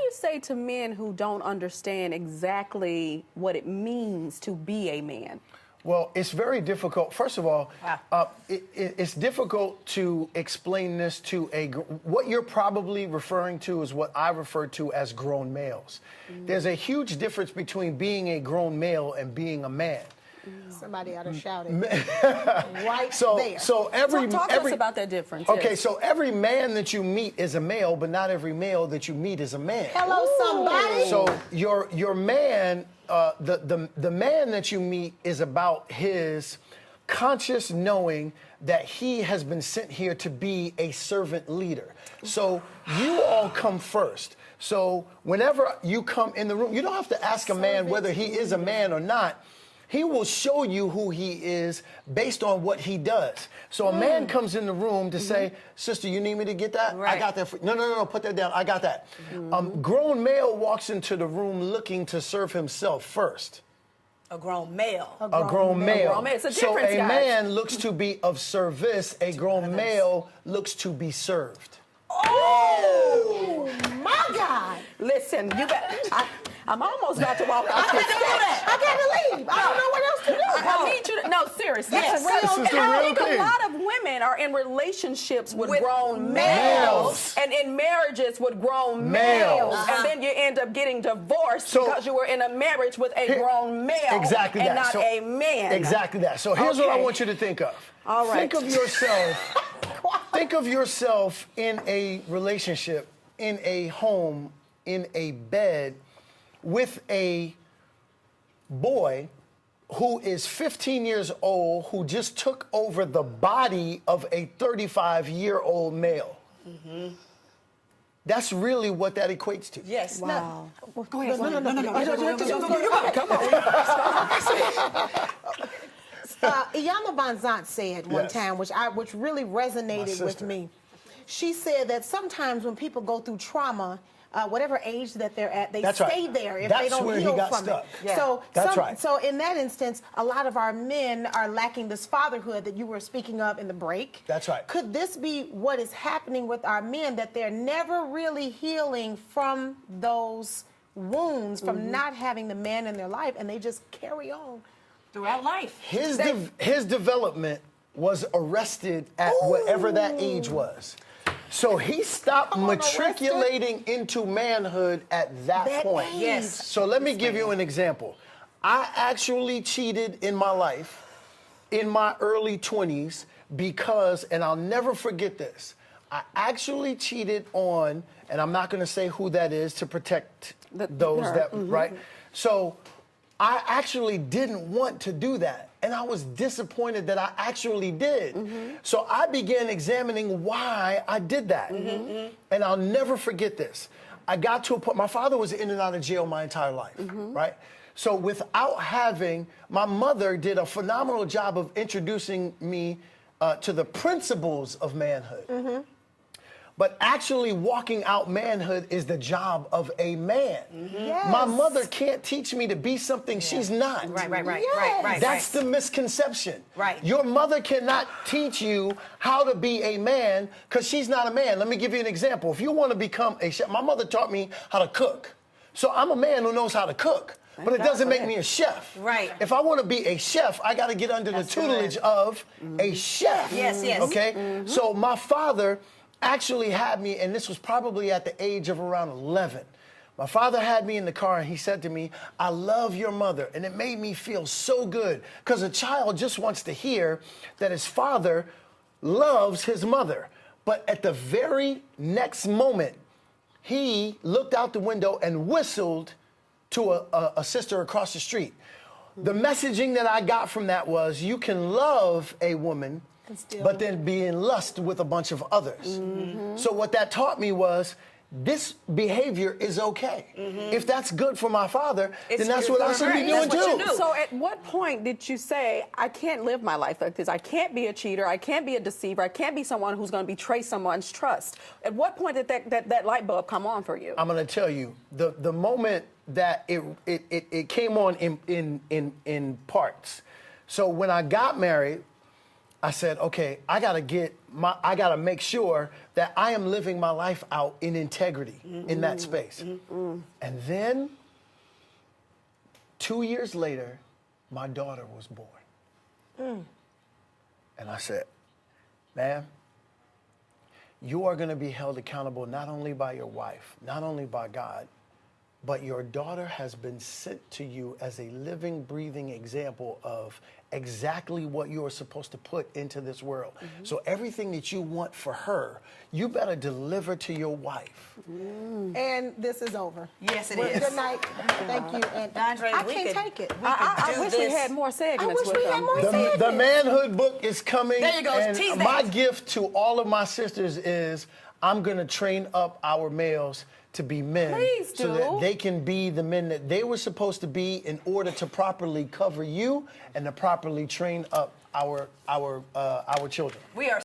you say to men who don't understand exactly what it means to be a man? Well, it's very difficult. First of all, it's difficult to explain this to what you're probably referring to is what I refer to as grown males. There's a huge difference between being a grown male and being a man. Somebody ought to shout it right there. So talk to us about that difference. Okay, yes. so every man that you meet is a male, but not every male that you meet is a man. Hello, somebody. So your man, the man that you meet is about his conscious knowing that he has been sent here to be a servant leader. So you all come first. So whenever you come in the room, you don't have to ask a man whether he is a man or not. He will show you who he is based on what he does. So a man comes in the room to say, sister, you need me to get that? Right. I got that. No, put that down. I got that. Grown male walks into the room looking to serve himself first. A grown male. A grown male. It's a so difference, a guys. man looks to be of service. A grown male looks to be served. Oh, my God. Listen, you got. I'm almost about to walk out this stage. I got to leave. I don't know what else to do. I need you to, no, seriously. Yes. This is the And I real think thing. a lot of women are in relationships with grown males. males and in marriages with grown Males. males. And then you end up getting divorced because you were in a marriage with a grown male Exactly and that. not So- a man. Exactly that. So here's what I Okay. want you to think of. All right. Think of yourself. Think of yourself in a relationship, in a home, in a bed with a boy who is 15 years old who just took over the body of a 35-year-old male. That's really what that equates to. Yes. Wow. Go ahead. Come on. Iyanla Vanzant said one Yes. time, which really resonated with sister. me. She said that sometimes when people go through trauma, whatever age that they're at, they That's stay right. there if That's they don't where he heal got from stuck. it. Yeah. So, That's right. So in that instance, a lot of our men are lacking this fatherhood that you were speaking of in the break. That's right. Could this be what is happening with our men, that they're never really healing from those wounds, from not having the man in their life, and they just carry on? Throughout life. His development was arrested at whatever that age was. So he stopped matriculating into manhood at that point. age. Yes. So let me give you an example. I actually cheated in my life in my early 20s because, and I'll never forget this, I actually cheated on, and I'm not going to say who that is to protect those that, right? So I actually didn't want to do that. And I was disappointed that I actually did. So I began examining why I did that. And I'll never forget this. I got to a point, my father was in and out of jail my entire life, right? So without having, my mother did a phenomenal job of introducing me to the principles of manhood. But actually walking out manhood is the job of a man. Yes. My mother can't teach me to be something she's not. Right. That's the misconception. Right. Your mother cannot teach you how to be a man because she's not a man. Let me give you an example. If you want to become a chef, my mother taught me how to cook. So I'm a man who knows how to cook. But it doesn't make me a chef. Right. If I want to be a chef, I got to get under the tutelage of a chef. Yes. Okay? So my father actually had me, and this was probably at the age of around 11. My father had me in the car and he said to me, I love your mother. And it made me feel so good because a child just wants to hear that his father loves his mother. But at the very next moment, he looked out the window and whistled to a sister across the street. The messaging that I got from that was, you can love a woman, but then be in lust with a bunch of others. So what that taught me was, this behavior is okay. If that's good for my father, then that's what I should be doing too. So at what point did you say, I can't live my life like this? I can't be a cheater. I can't be a deceiver. I can't be someone who's going to betray someone's trust. At what point did that light bulb come on for you? I'm going to tell you, the moment that it came on in parts. So when I got married, I said, okay, I gotta make sure that I am living my life out in integrity in that space. And then 2 years later, my daughter was born. And I said, ma'am, you are gonna be held accountable not only by your wife, not only by God, but your daughter has been sent to you as a living, breathing example of exactly what you are supposed to put into this world. So everything that you want for her, you better deliver to your wife. And this is over. Yes, it Well, is. Good night. Thank you. And Andre, I we can't could- take it. I do wish we this. had more segments wish with we had them. more The manhood book is coming. There you go. And Tease my that. gift to all of my sisters is I'm going to train up our males to be men Please so do. that they can be the men that they were supposed to be in order to properly cover you and to properly train up our children. We are